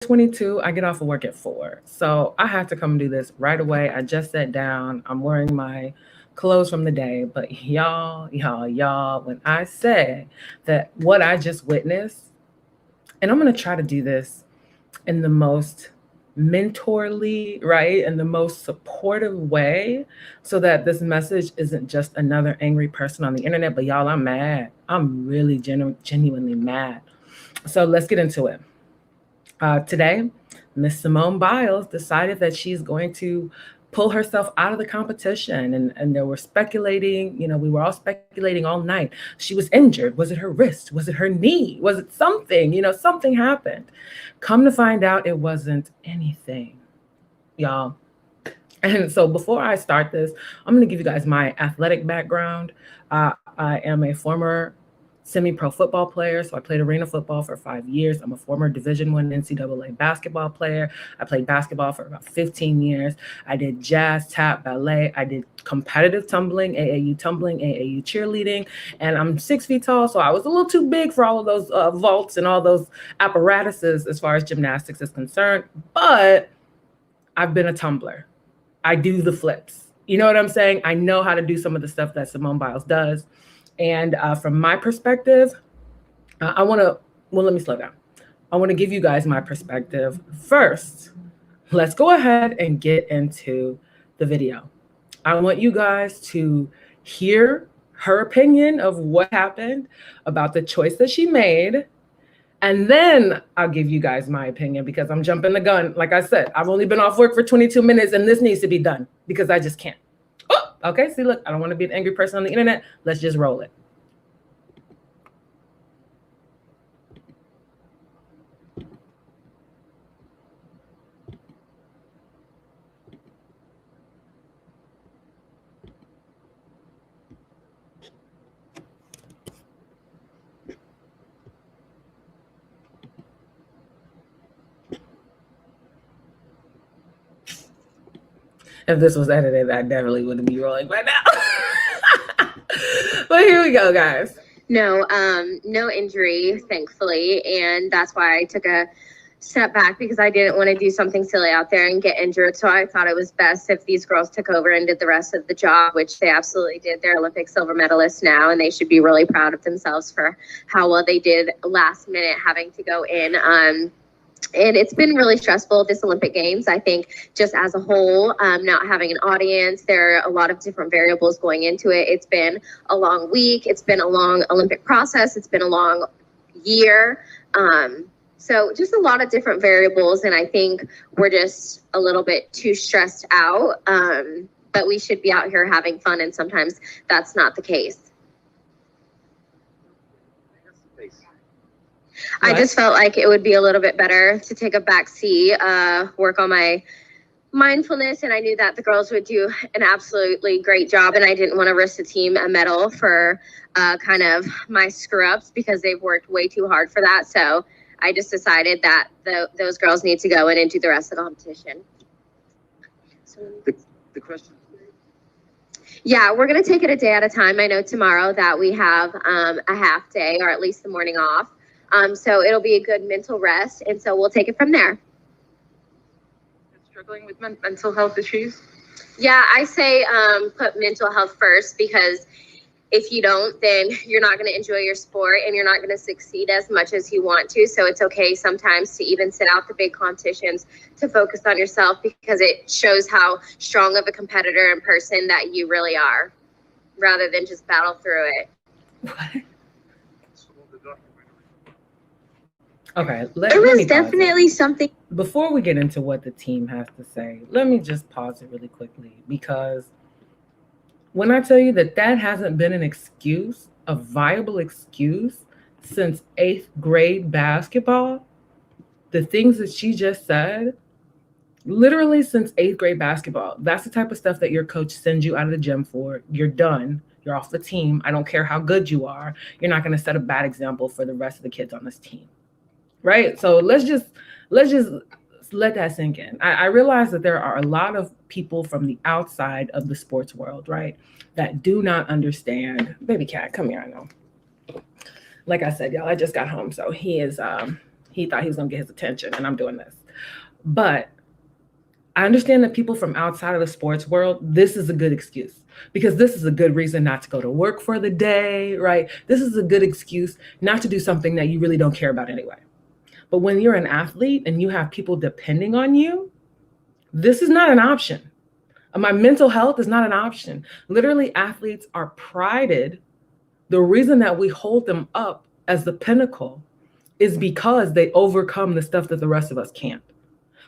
4:22, I get off of work at 4. So I have to come do this right away. I just sat down. I'm wearing my clothes from the day. But y'all, when I say that what I just witnessed, and I'm going to try to do this in the most mentorly, right, and the most supportive way so that this message isn't just another angry person on the internet. But y'all, I'm mad. I'm really genuinely mad. So let's get into it. Today, Miss Simone Biles decided that she's going to pull herself out of the competition. And there were speculating, we were all speculating all night. She was injured. Was it her wrist? Was it her knee? Was it something? Something happened. Come to find out it wasn't anything, y'all. And so before I start this, I'm going to give you guys my athletic background. I am a former semi-pro football player. So I played arena football for 5 years. I'm a former Division I NCAA basketball player. I played basketball for about 15 years. I did jazz, tap, ballet. I did competitive tumbling, AAU cheerleading, and I'm 6 feet tall. So I was a little too big for all of those vaults and all those apparatuses as far as gymnastics is concerned. But I've been a tumbler. I do the flips. You know what I'm saying? I know how to do some of the stuff that Simone Biles does. And from my perspective, let me slow down. I want to give you guys my perspective first. Let's go ahead and get into the video. I want you guys to hear her opinion of what happened, about the choice that she made. And then I'll give you guys my opinion because I'm jumping the gun. Like I said, I've only been off work for 22 minutes and this needs to be done because I just can't. Oh, okay. See, look, I don't want to be an angry person on the internet. Let's just roll it. If this was edited, I definitely wouldn't be rolling by now. But here we go, guys. No, no injury, thankfully, and that's why I took a step back because I didn't want to do something silly out there and get injured. So I thought it was best if these girls took over and did the rest of the job, which they absolutely did. They're Olympic silver medalists now, and they should be really proud of themselves for how well they did last minute having to go in. And it's been really stressful, this Olympic Games. I think just as a whole, not having an audience, there are a lot of different variables going into it. It's been a long week. It's been a long Olympic process. It's been a long year. So just a lot of different variables. And I think we're just a little bit too stressed out. But we should be out here having fun. And sometimes that's not the case. I just felt like it would be a little bit better to take a back seat, work on my mindfulness. And I knew that the girls would do an absolutely great job. And I didn't want to risk the team a medal for kind of my screw ups because they've worked way too hard for that. So I just decided that those girls need to go in and do the rest of the competition. So, the question. Yeah, we're going to take it a day at a time. I know tomorrow that we have a half day or at least the morning off. So it'll be a good mental rest. And so we'll take it from there. Struggling with mental health issues? Yeah, I say put mental health first because if you don't, then you're not going to enjoy your sport and you're not going to succeed as much as you want to. So it's okay sometimes to even sit out the big competitions to focus on yourself because it shows how strong of a competitor and person that you really are rather than just battle through it. What? Okay, it was definitely something. Before we get into what the team has to say, let me just pause it really quickly because when I tell you that hasn't been an excuse, a viable excuse since 8th grade basketball, the things that she just said, literally since 8th grade basketball, that's the type of stuff that your coach sends you out of the gym for. You're done. You're off the team. I don't care how good you are. You're not going to set a bad example for the rest of the kids on this team. Right? So let's just let that sink in. I realize that there are a lot of people from the outside of the sports world, right, that do not understand. Baby cat, come here. I know. Like I said, y'all, I just got home, so he is He thought he was going to get his attention, and I'm doing this. But I understand that people from outside of the sports world, this is a good excuse, because this is a good reason not to go to work for the day, right? This is a good excuse not to do something that you really don't care about anyway. But when you're an athlete and you have people depending on you, this is not an option. My mental health is not an option. Literally, athletes are prided. The reason that we hold them up as the pinnacle is because they overcome the stuff that the rest of us can't.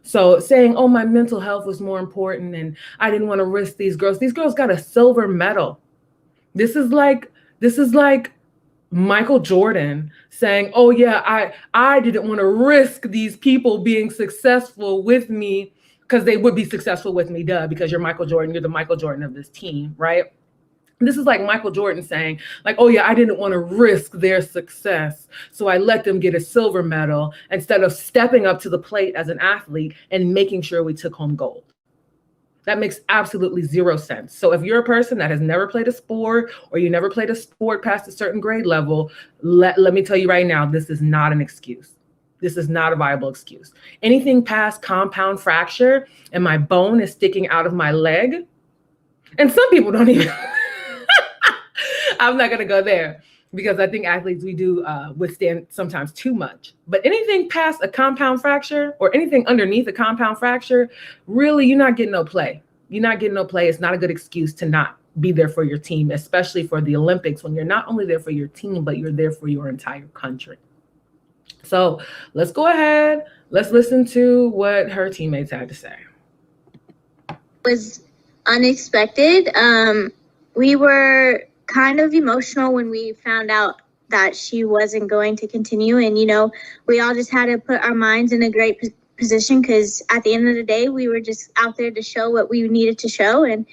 So saying, oh, my mental health was more important and I didn't want to risk these girls. These girls got a silver medal. This is like Michael Jordan saying, oh yeah, I didn't want to risk these people being successful with me because they would be successful with me, because you're Michael Jordan, you're the Michael Jordan of this team, right? This is like Michael Jordan saying, like, oh yeah, I didn't want to risk their success, so I let them get a silver medal instead of stepping up to the plate as an athlete and making sure we took home gold. That makes absolutely zero sense. So if you're a person that has never played a sport, or you never played a sport past a certain grade level, let me tell you right now, this is not an excuse. This is not a viable excuse. Anything past compound fracture and my bone is sticking out of my leg, and some people don't even, I'm not going to go there, because I think athletes, we do withstand sometimes too much. But anything past a compound fracture or anything underneath a compound fracture, really, you're not getting no play. You're not getting no play. It's not a good excuse to not be there for your team, especially for the Olympics, when you're not only there for your team, but you're there for your entire country. So let's go ahead. Let's listen to what her teammates had to say. It was unexpected. We were kind of emotional when we found out that she wasn't going to continue. And, we all just had to put our minds in a great position, because at the end of the day, we were just out there to show what we needed to show. And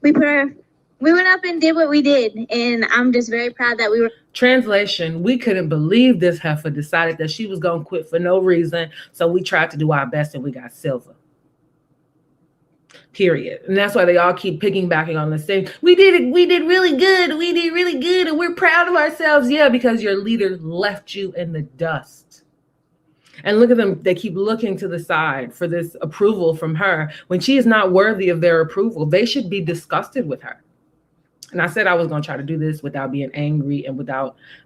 we went up and did what we did. And I'm just very proud that we were. Translation, we couldn't believe this heifer decided that she was going to quit for no reason. So we tried to do our best and we got silver. Period. And that's why they all keep piggybacking on the same. We did it. We did really good. We did really good. And we're proud of ourselves. Yeah, because your leader left you in the dust. And look at them. They keep looking to the side for this approval from her when she is not worthy of their approval. They should be disgusted with her. And I said I was going to try to do this without being angry and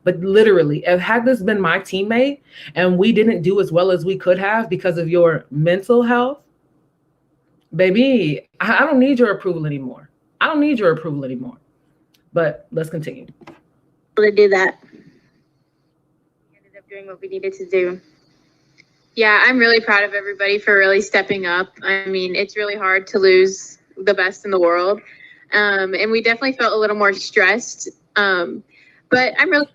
but literally, had this been my teammate and we didn't do as well as we could have because of your mental health, baby, I don't need your approval anymore. I don't need your approval anymore. But let's continue. To do that. We ended up doing what we needed to do. Yeah, I'm really proud of everybody for really stepping up. I mean, it's really hard to lose the best in the world. And we definitely felt a little more stressed. But I'm really.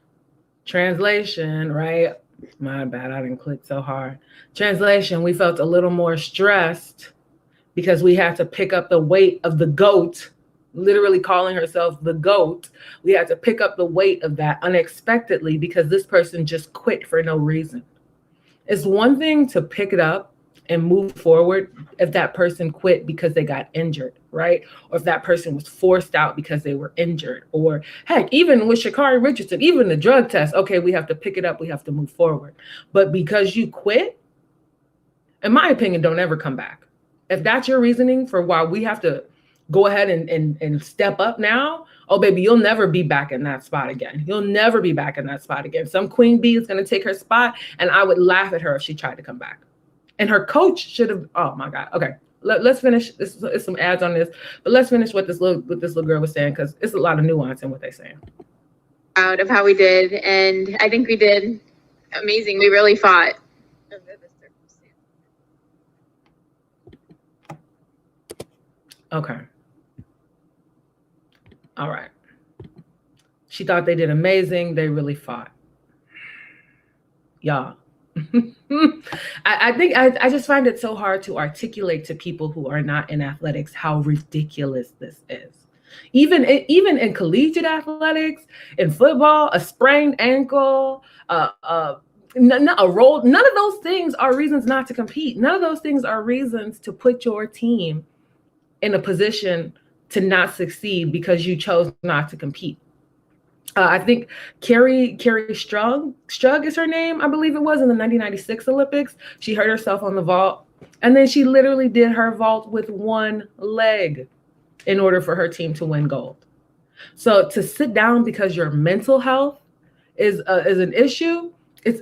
Translation, right? My bad. I didn't click so hard. Translation, we felt a little more stressed because we had to pick up the weight of the GOAT, literally calling herself the GOAT. We had to pick up the weight of that unexpectedly because this person just quit for no reason. It's one thing to pick it up and move forward if that person quit because they got injured, right? Or if that person was forced out because they were injured. Or heck, even with Sha'Carri Richardson, even the drug test, okay, we have to pick it up, we have to move forward. But because you quit, in my opinion, don't ever come back. If that's your reasoning for why we have to go ahead and step up now, oh, baby, you'll never be back in that spot again. You'll never be back in that spot again. Some queen bee is going to take her spot, and I would laugh at her if she tried to come back. And her coach should have, oh my God. Okay, let's finish. This is some ads on this, but let's finish what this little girl was saying, because it's a lot of nuance in what they're saying. Proud of how we did, and I think we did amazing. We really fought. Okay. All right. She thought they did amazing. They really fought. Y'all. I think I just find it so hard to articulate to people who are not in athletics how ridiculous this is. Even in collegiate athletics, in football, a sprained ankle, a roll, none of those things are reasons not to compete. None of those things are reasons to put your team in a position to not succeed because you chose not to compete. I think Carrie Strug is her name, I believe it was, in the 1996 Olympics. She hurt herself on the vault, and then she literally did her vault with one leg in order for her team to win gold. So to sit down because your mental health is an issue,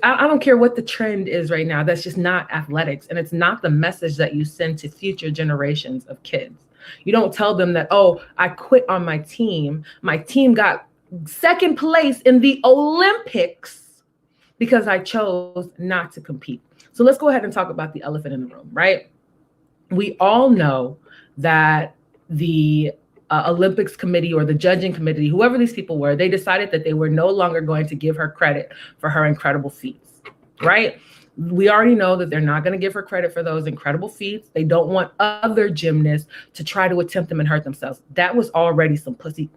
I don't care what the trend is right now. That's just not athletics, and it's not the message that you send to future generations of kids. You don't tell them that, oh, I quit on my team. My team got second place in the Olympics because I chose not to compete. So let's go ahead and talk about the elephant in the room, right? We all know that the Olympics committee or the judging committee, whoever these people were, they decided that they were no longer going to give her credit for her incredible feats, right? We already know that they're not going to give her credit for those incredible feats. They don't want other gymnasts to try to attempt them and hurt themselves. That was already some pussy.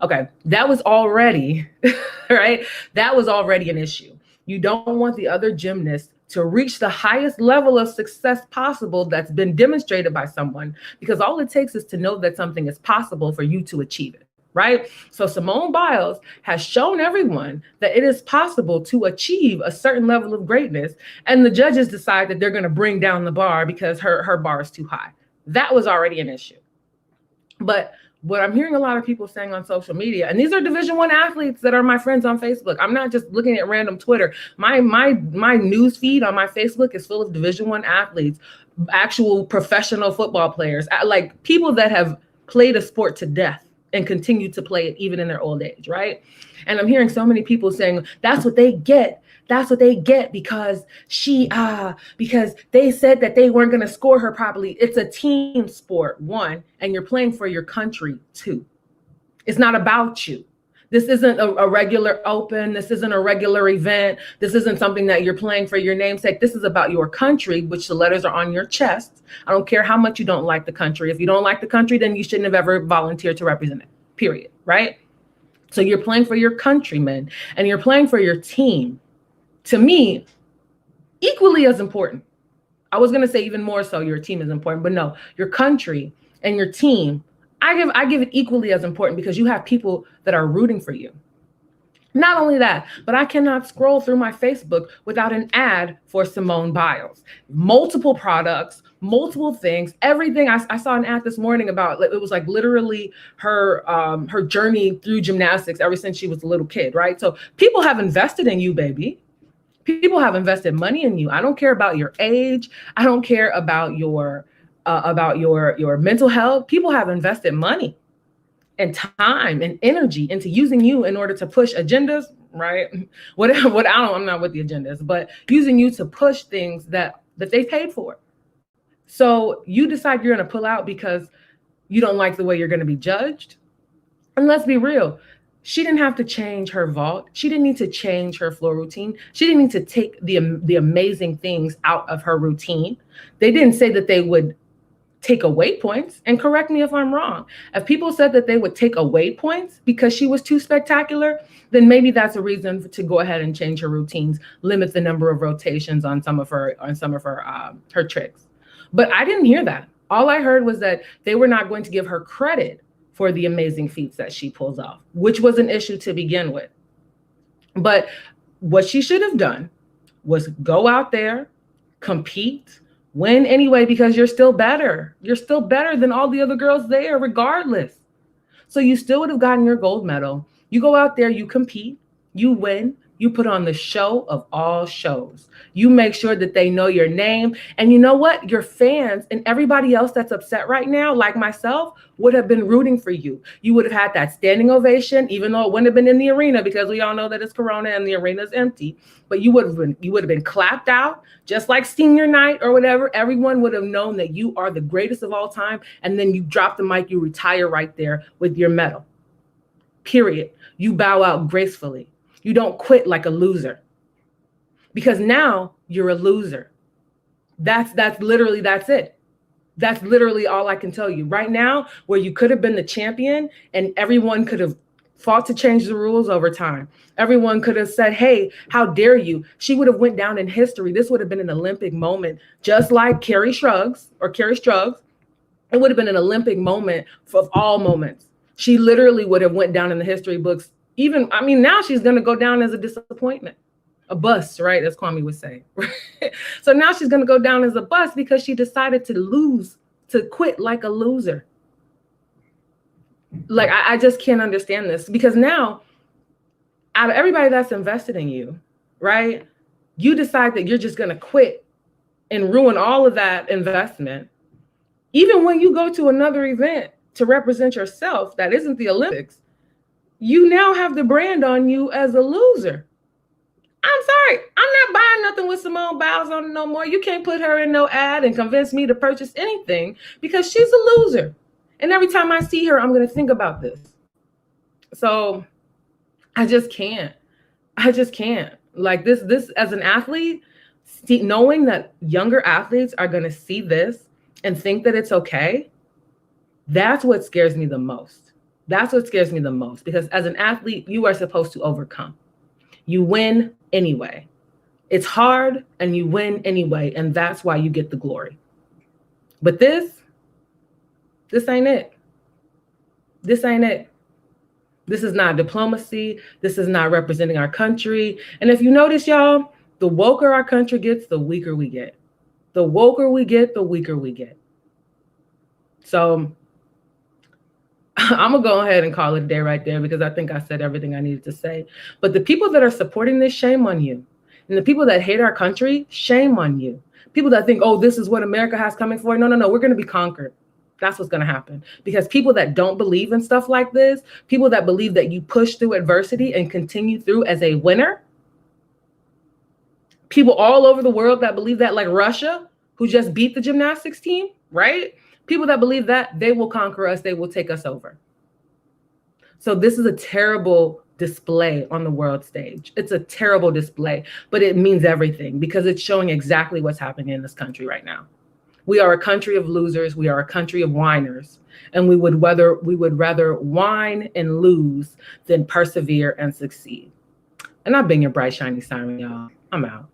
Okay, that was already, right? That was already an issue. You don't want the other gymnasts to reach the highest level of success possible that's been demonstrated by someone, because all it takes is to know that something is possible for you to achieve it, right? So Simone Biles has shown everyone that it is possible to achieve a certain level of greatness, and the judges decide that they're going to bring down the bar because her bar is too high. That was already an isuBut what I'm hearing a lot of people saying on social media, and these are Division I athletes that are my friends on Facebook. I'm not just looking at random Twitter. My news feed on my Facebook is full of Division I athletes, actual professional football players, like people that have played a sport to death and continue to play it even in their old age, right? And I'm hearing so many people saying that's what they get. That's what they get because because they said that they weren't going to score her properly. It's a team sport, one, and you're playing for your country, two. It's not about you. This isn't a regular open. This isn't a regular event. This isn't something that you're playing for your namesake. This is about your country, which the letters are on your chest. I don't care how much you don't like the country. If you don't like the country, then you shouldn't have ever volunteered to represent it, period, right? So you're playing for your countrymen and you're playing for your team. To me, equally as important. I was going to say even more so your team is important, but no, your country and your team, I give it equally as important because you have people that are rooting for you. Not only that, but I cannot scroll through my Facebook without an ad for Simone Biles. Multiple products, multiple things, everything. I saw an ad this morning about, it was like literally her journey through gymnastics ever since she was a little kid, right? So people have invested in you, baby. People have invested money in you. I don't care about your age. I don't care about your mental health. People have invested money and time and energy into using you in order to push agendas, right? I'm not with the agendas, but using you to push things that they paid for. So you decide you're going to pull out because you don't like the way you're going to be judged. And let's be real. She didn't have to change her vault. She didn't need to change her floor routine. She didn't need to take the amazing things out of her routine. They didn't say that they would take away points. And correct me if I'm wrong. If people said that they would take away points because she was too spectacular, then maybe that's a reason to go ahead and change her routines, limit the number of rotations on some of her tricks. But I didn't hear that. All I heard was that they were not going to give her credit for the amazing feats that she pulls off, which was an issue to begin with. But what she should have done was go out there, compete, win anyway, because you're still better. You're still better than all the other girls there, regardless. So you still would have gotten your gold medal. You go out there, you compete, you win, you put on the show of all shows. You make sure that they know your name. And you know what? Your fans and everybody else that's upset right now, like myself, would have been rooting for you. You would have had that standing ovation, even though it wouldn't have been in the arena because we all know that it's Corona and the arena is empty. But you would have been clapped out, just like senior night or whatever. Everyone would have known that you are the greatest of all time. And then you drop the mic, you retire right there with your medal. Period. You bow out gracefully. You don't quit like a loser, because now you're a loser. That's it. That's literally all I can tell you right now, where you could have been the champion and everyone could have fought to change the rules over time. Everyone could have said, hey, how dare you? She would have went down in history. This would have been an Olympic moment, just like Carrie Strug. It would have been an Olympic moment of all moments. She literally would have went down in the history books. Even, I mean, now she's going to go down as a disappointment, a bust, right? As Kwame would say. So now she's going to go down as a bust because she decided to quit like a loser. Like, I just can't understand this, because now out of everybody that's invested in you, right? You decide that you're just going to quit and ruin all of that investment. Even when you go to another event to represent yourself that isn't the Olympics, you now have the brand on you as a loser. I'm sorry, I'm not buying nothing with Simone Biles on it no more. You can't put her in no ad and convince me to purchase anything, because she's a loser. And every time I see her, I'm going to think about this. So I just can't. Like this as an athlete, knowing that younger athletes are going to see this and think that it's okay, that's what scares me the most. That's what scares me the most, because as an athlete, you are supposed to overcome. You win anyway. It's hard and you win anyway, and that's why you get the glory. But this ain't it. This ain't it. This is not diplomacy. This is not representing our country. And if you notice, y'all, the woker our country gets, the weaker we get. The woker we get, the weaker we get. So I'm going to go ahead and call it a day right there, because I think I said everything I needed to say. But the people that are supporting this, shame on you. And the people that hate our country, shame on you. People that think, oh, this is what America has coming for. No, we're going to be conquered. That's what's going to happen. Because people that don't believe in stuff like this, people that believe that you push through adversity and continue through as a winner, people all over the world that believe that, like Russia, who just beat the gymnastics team, right? People that believe that, they will conquer us, they will take us over. So this is a terrible display on the world stage. It's a terrible display, but it means everything, because it's showing exactly what's happening in this country right now. We are a country of losers. We are a country of whiners. And we would rather whine and lose than persevere and succeed. And I've been your bright, shiny siren, y'all. I'm out.